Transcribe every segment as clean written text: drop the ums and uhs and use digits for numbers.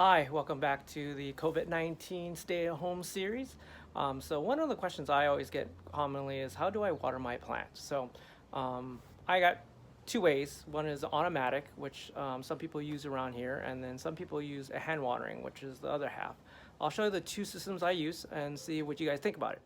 Hi, welcome back to the COVID-19 stay-at-home series. So one of the questions I always get commonly is how do I water my plants? I got two ways. One is automatic, which some people use around here, and then some people use a hand watering, which is the other half. I'll show you the two systems I use and see what you guys think about it.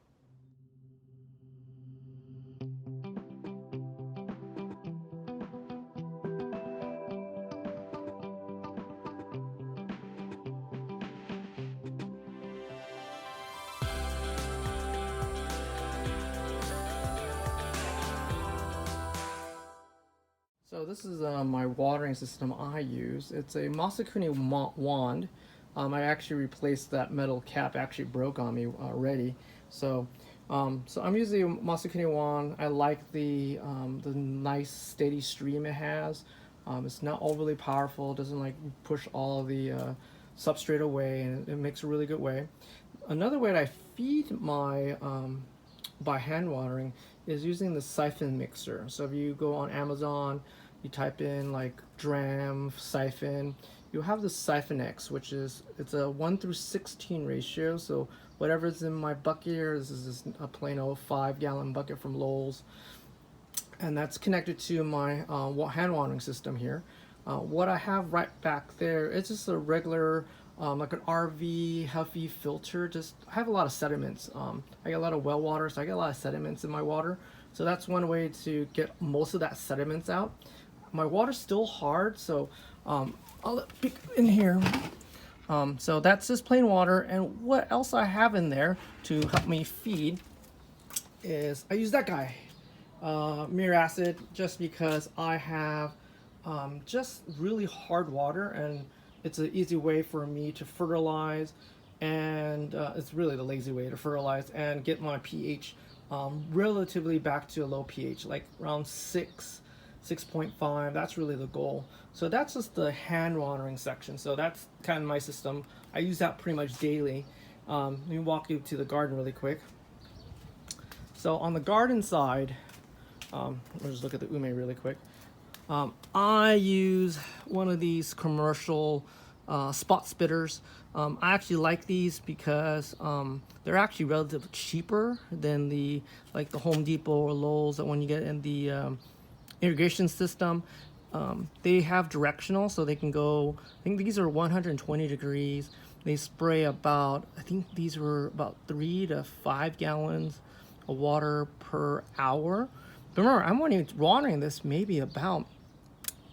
So this is my watering system I use. It's a Masakuni wand. I actually replaced that metal cap. Actually broke on me already. So I'm using a Masakuni wand. I like the nice steady stream it has. It's not overly powerful. It doesn't like push all the substrate away, and it makes a really good way. Another way that I feed my by hand watering is using the siphon mixer. So if you go on Amazon, you type in like dram siphon, you have the Siphon X, which is it's a 1:16 ratio. So whatever's in my bucket here, this is a plain old 5-gallon bucket from Lowe's, and that's connected to my hand watering system here. What I have right back there, it's just a regular like an RV healthy filter. Just I have a lot of sediments. I get a lot of well water, so I get a lot of sediments in my water. So that's one way to get most of that sediments out. My water's still hard, so I'll pick in here. So that's just plain water, and what else I have in there to help me feed is I use that guy, Mirror Acid, just because I have just really hard water, and it's an easy way for me to fertilize, and it's really the lazy way to fertilize and get my pH relatively back to a low pH, like around 6.5. That's really the goal. So that's just the hand watering section. So that's kind of my system. I use that pretty much daily. Let me walk you to the garden really quick. So on the garden side, let's just look at the ume really quick. I use one of these commercial spot spitters. I actually like these because they're actually relatively cheaper than the Home Depot or Lowe's that when you get in the irrigation system. They have directional, so they can go, I think these are 120 degrees. They spray about, I think these were about 3 to 5 gallons of water per hour. But remember, I'm only watering this maybe about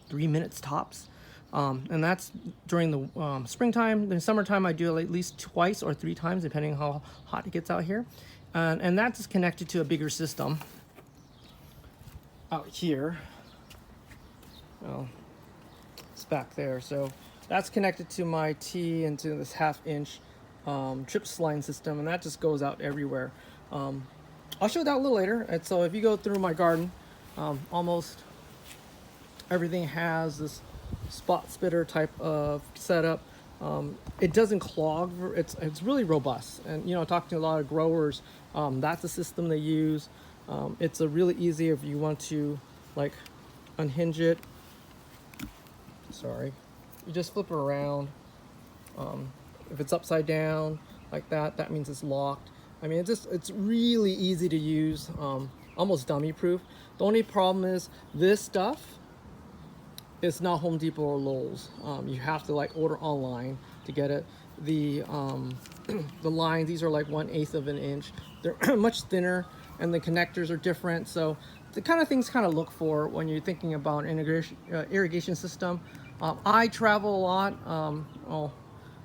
3 minutes tops. And that's during the springtime. In the summertime, I do it at least twice or 3 times, depending how hot it gets out here. And that's connected to a bigger system out here. Well, it's back there. So that's connected to my T and to this 1/2-inch trips line system, and that just goes out everywhere. I'll show that a little later. And so if you go through my garden, almost everything has this spot spitter type of setup. It doesn't clog. It's really robust. And talking to a lot of growers, that's the system they use. It's a really easy if you want to like unhinge it. Sorry, you just flip it around. If it's upside down like that, that means it's locked. I mean, it's really easy to use, almost dummy proof. The only problem is this stuff is not Home Depot or Lowe's. You have to like order online to get it. The the lines, these are like 1/8 of an inch. They're much thinner, and the connectors are different. So the kind of things kind of look for when you're thinking about an irrigation system. I travel a lot. Well,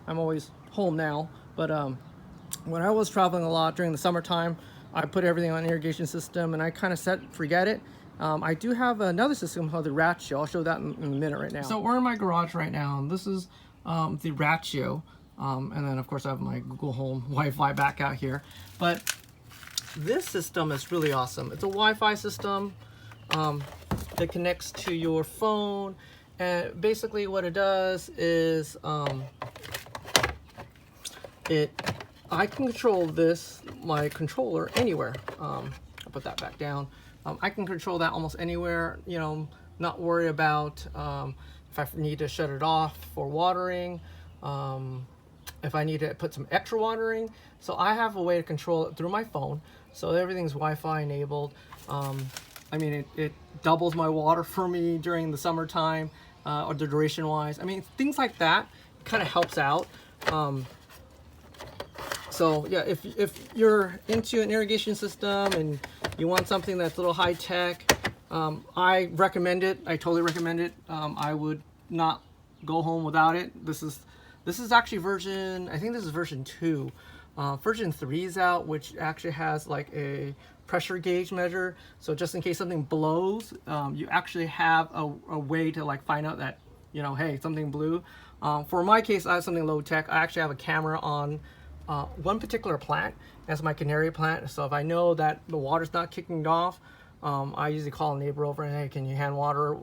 I'm always home now, but when I was traveling a lot during the summertime, I put everything on an irrigation system, and I kind of forget it. I do have another system called the Ratio. I'll show that in a minute right now. So we're in my garage right now, and this is the Ratio. And then of course I have my Google Home Wi-Fi back out here. But this system is really awesome. It's a Wi-Fi system that connects to your phone, and basically what it does is I can control my controller anywhere. I'll put that back down. I can control that almost anywhere, not worry about if I need to shut it off for watering. if I need to put some extra watering. So I have a way to control it through my phone. So everything's Wi-Fi enabled. I mean, it doubles my water for me during the summertime, or the duration wise. I mean, things like that kind of helps out. So yeah, if you're into an irrigation system and you want something that's a little high tech, I recommend it. I totally recommend it. I would not go home without it. This is actually version, I think this is version 2. Version 3 is out, which actually has like a pressure gauge measure. So just in case something blows, you actually have a way to like find out that, you know, hey, something blew. For my case, I have something low tech. I actually have a camera on one particular plant. That's my canary plant. So if I know that the water's not kicking off, I usually call a neighbor over and, hey, can you hand water?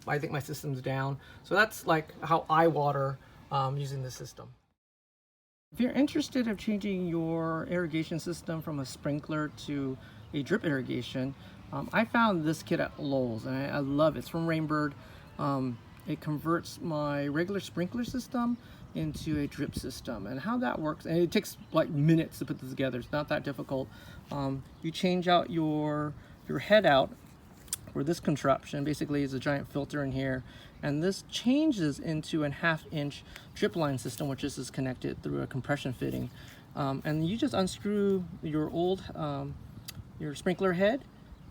I think my system's down. So that's like how I water using the system. If you're interested in changing your irrigation system from a sprinkler to a drip irrigation, I found this kit at Lowe's and I love it. It's from Rainbird. It converts my regular sprinkler system into a drip system, and how that works, and it takes like minutes to put this together. It's not that difficult. You change out your head out for this contraption. Basically, is a giant filter in here, and this changes into a 1/2-inch drip line system, which is connected through a compression fitting. And you just unscrew your old your sprinkler head.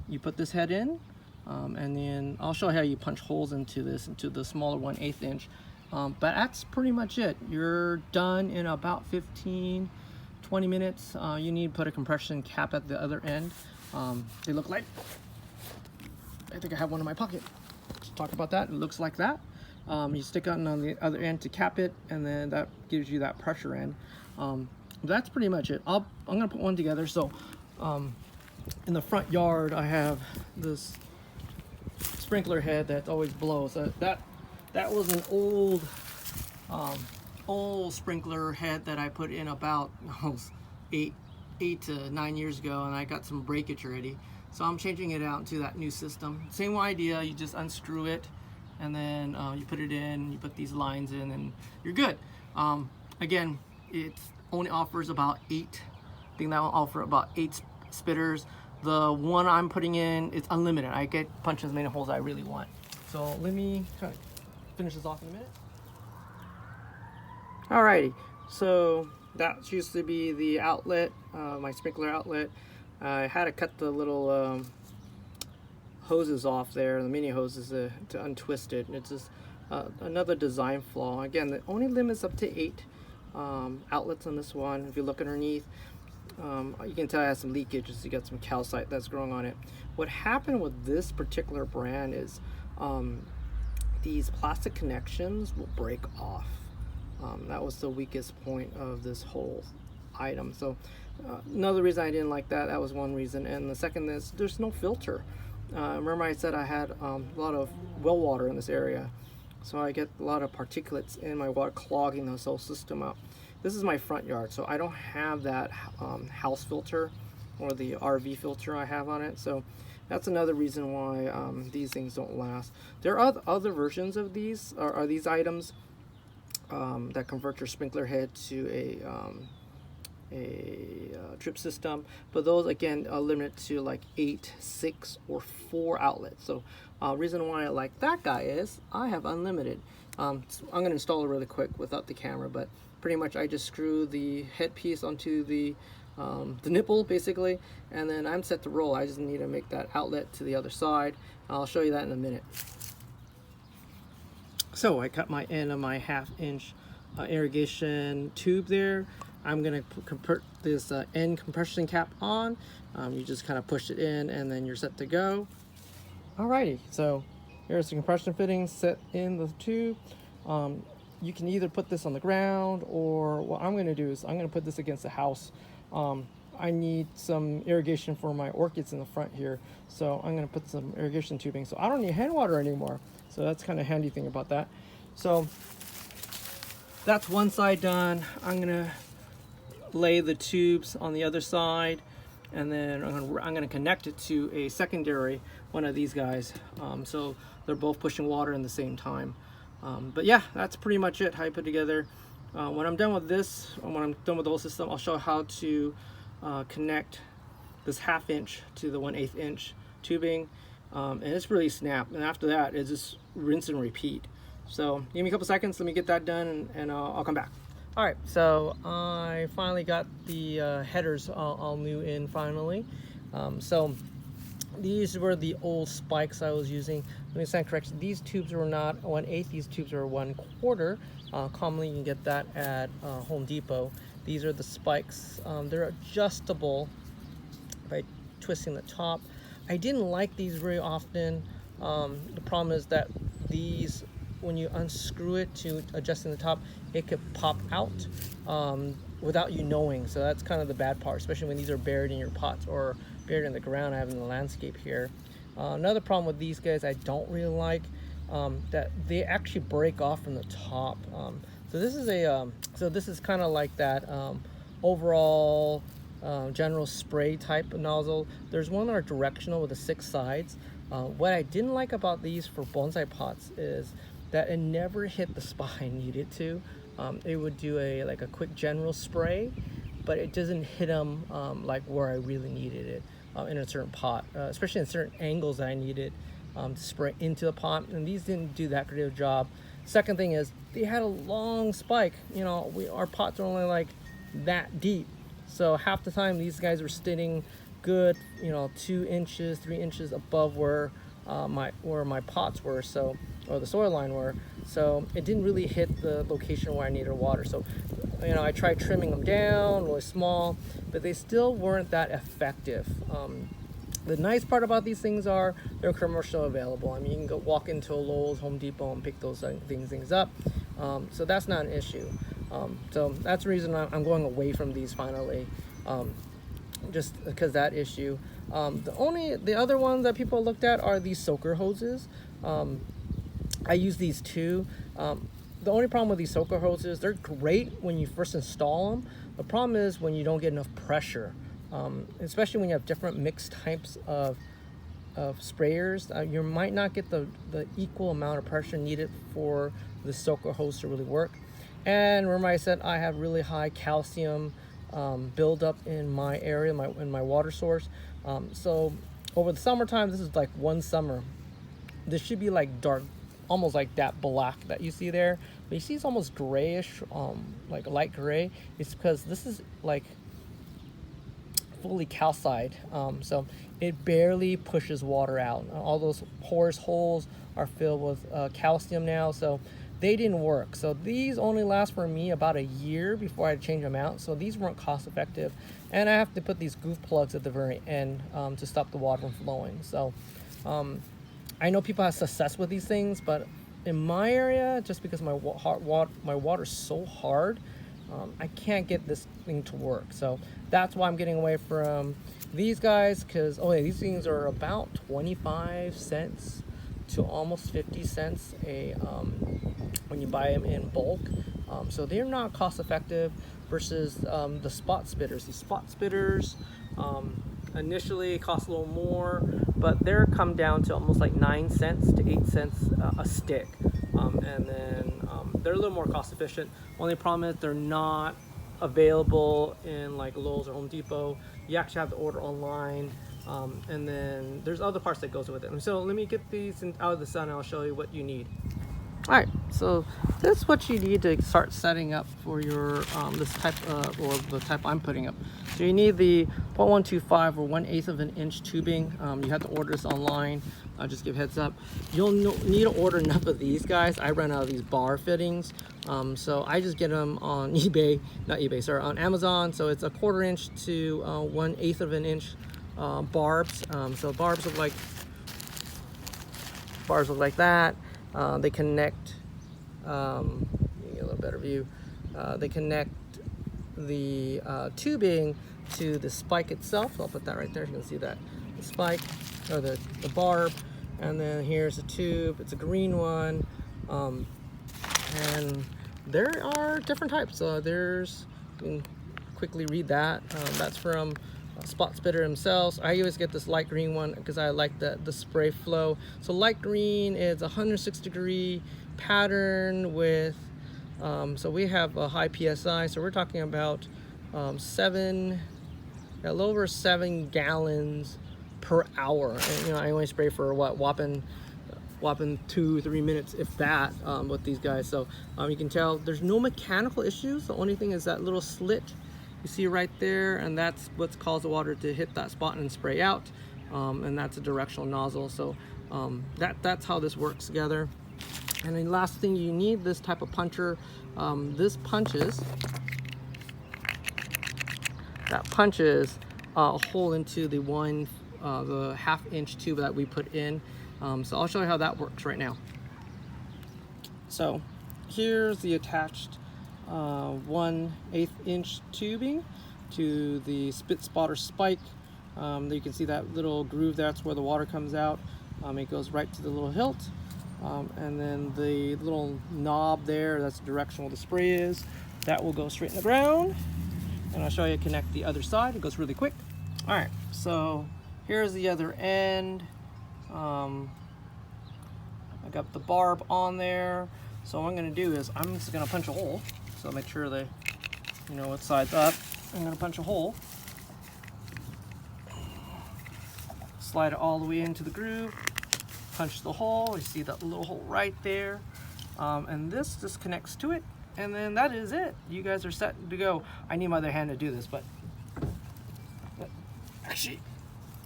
You put this head in, and then I'll show you how you punch holes into the smaller 1/8 inch. But that's pretty much it. You're done in about 15-20 minutes. You need to put a compression cap at the other end. They look like, I think I have one in my pocket. Let's talk about that. It looks like that. You stick it on the other end to cap it, and then that gives you that pressure end. That's pretty much it. I'm gonna put one together. So in the front yard, I have this sprinkler head that always blows. That was an old sprinkler head that I put in about eight to 9 years ago, and I got some breakage already. So I'm changing it out to that new system. Same idea, you just unscrew it, and then you put it in, you put these lines in, and you're good. Again, it only offers about 8. I think that will offer about 8 spitters. The one I'm putting in, it's unlimited. I get punch as many holes as I really want. So let me kind of finish this off in a minute. Alrighty, so that used to be the outlet, my sprinkler outlet. I had to cut the little hoses off there, the mini hoses, to untwist it. It's just another design flaw. Again, the only limit is up to 8 outlets on this one. If you look underneath, you can tell it has some leakages. You got some calcite that's growing on it. What happened with this particular brand is these plastic connections will break off. That was the weakest point of this whole item. So another reason I didn't like that was one reason. And the second is there's no filter. Remember I said I had a lot of well water in this area. So I get a lot of particulates in my water clogging this whole system up. This is my front yard, so I don't have that house filter or the RV filter I have on it. So that's another reason why these things don't last. There are other versions of these, or these items that convert your sprinkler head to a drip system, but those again are limited to like 8, 6, or 4 outlets. So reason why I like that guy is I have unlimited. So I'm gonna install it really quick without the camera, but pretty much I just screw the headpiece onto the nipple basically, and then I'm set to roll. I just need to make that outlet to the other side. I'll show you that in a minute. So I cut my end of my 1/2-inch irrigation tube there. I'm gonna put this end compression cap on. You just kind of push it in, and then you're set to go. Alrighty, so here's the compression fitting set in the tube. You can either put this on the ground, or what I'm gonna do is I'm gonna put this against the house. I need some irrigation for my orchids in the front here, so I'm gonna put some irrigation tubing. So I don't need hand water anymore. So that's kind of handy thing about that. So that's one side done. I'm gonna lay the tubes on the other side, and then I'm gonna connect it to a secondary one of these guys, so they're both pushing water in the same time. But yeah, that's pretty much it. How you put together When I'm done with this, or when I'm done with the whole system, I'll show how to connect this 1/2 inch to the 1/8 inch tubing, and it's really snap. And after that, it's just rinse and repeat. So give me a couple seconds, let me get that done, and I'll come back. All right, so I finally got the headers all new in finally. So these were the old spikes I was using. Let me stand correction. These tubes were not 1/8. These tubes are 1/4. Commonly, you can get that at Home Depot. These are the spikes. They're adjustable by twisting the top. I didn't like these very often. The problem is that these, when you unscrew it to adjusting the top, it could pop out without you knowing. So that's kind of the bad part, especially when these are buried in your pots or buried in the ground. I have in the landscape here. Another problem with these guys I don't really like, that they actually break off from the top. So this is a this is kind of like that overall general spray type nozzle. There's one that are directional with the 6 sides. What I didn't like about these for bonsai pots is that it never hit the spot I needed to. It would do a quick general spray, but it doesn't hit them like where I really needed it in a certain pot, especially in certain angles that I needed to spray into the pot. And these didn't do that great of a job. Second thing is they had a long spike. You know, our pots are only like that deep, so half the time these guys were sitting good, you know, 2 inches, 3 inches above where my pots were, so, or the soil line were. So it didn't really hit the location where I needed water. So, you know, I tried trimming them down really small, but they still weren't that effective. The nice part about these things are they're commercially available. I mean, you can go walk into a Lowe's, Home Depot, and pick those things up. So that's not an issue. So that's the reason I'm going away from these finally, just because that issue. The other ones that people looked at are these soaker hoses. I use these too. The only problem with these soaker hoses, they're great when you first install them. The problem is when you don't get enough pressure, especially when you have different mixed types of sprayers. You might not get the equal amount of pressure needed for the soaker hose to really work. And remember I said I have really high calcium buildup in my area, in my water source. So over the summertime, this is like one summer, this should be like dark, almost like that black that you see there, but you see it's almost grayish, like light gray. It's because this is like fully calcined, so it barely pushes water out. All those porous holes are filled with calcium now, so they didn't work. So these only last for me about a year before I change them out. So these weren't cost effective, and I have to put these goof plugs at the very end to stop the water from flowing. So I know people have success with these things, but in my area, just because my water is so hard, I can't get this thing to work. So that's why I'm getting away from these guys, because these things are about 25 cents to almost 50 cents when you buy them in bulk. So they're not cost effective versus the spot spitters. These spot spitters initially cost a little more, but they're come down to almost like 9 cents to 8 cents a stick. And then they're a little more cost efficient. Only problem is they're not available in like Lowe's or Home Depot. You actually have to order online. And then there's other parts that goes with it. So let me get these out of the sun and I'll show you what you need. All right, so that's what you need to start setting up for your this type or the type I'm putting up. So you need the 0.125 or 1/8 of an inch tubing. You have to order this online. I'll just give heads up. You'll need to order enough of these guys. I ran out of these bar fittings, so I just get them on eBay, not eBay, sorry, on Amazon. So it's a 1/4 inch to 1/8 of an inch barbs. So barbs look like that. They connect, get a little better view. They connect the tubing to the spike itself. I'll put that right there. You can see that the spike or the barb, and then here's a tube. It's a green one, and there are different types. There's, you can quickly read that. That's from Spot Spitter themselves. I always get this light green one because I like the spray flow. So light green is 106 degree pattern with So we have a high PSI, so we're talking about a little over 7 gallons per hour. And you know, I only spray for what, whopping 2-3 minutes, if that, with these guys. So you can tell there's no mechanical issues. The only thing is that little slit you see right there, and that's what's caused the water to hit that spot and spray out. And that's a directional nozzle. So that's how this works together. And the last thing you need, this type of puncher. This punches a hole into the the 1/2-inch tube that we put in. So I'll show you how that works right now. So here's the attached 1/8-inch tubing to the spit spotter spike. You can see that little groove, that's where the water comes out. It goes right to the little hilt. And then the little knob there, that's the direction where the spray is. That will go straight in the ground. And I'll show you connect the other side. It goes really quick. All right, so here's the other end. I got the barb on there. So what I'm gonna do is I'm just gonna punch a hole. So make sure they, you know, what side's up. I'm gonna punch a hole. Slide it all the way into the groove. Punch the hole. You see that little hole right there. And this just connects to it. And then that is it. You guys are set to go. I need my other hand to do this, but actually,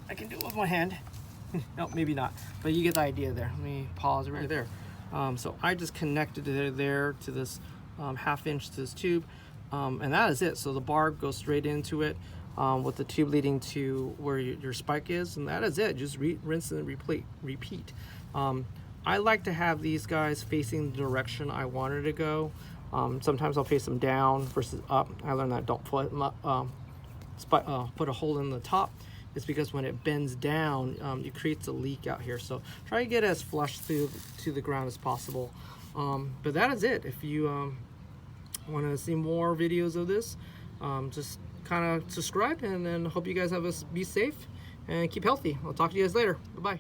I can do it with my hand. No, maybe not, but you get the idea there. Let me pause right there. So I just connected it there to this 1/2-inch to this tube, and that is it. So the barb goes straight into it with the tube leading to where your spike is, and that is it. Just rinse and repeat. I like to have these guys facing the direction I wanted to go. Sometimes I'll face them down versus up. I learned that don't put a hole in the top. It's because when it bends down, it creates a leak out here. So try to get as flush to the ground as possible. But that is it. If you want to see more videos of this, just kind of subscribe, and then hope you guys be safe and keep healthy. I'll talk to you guys later. Bye-bye.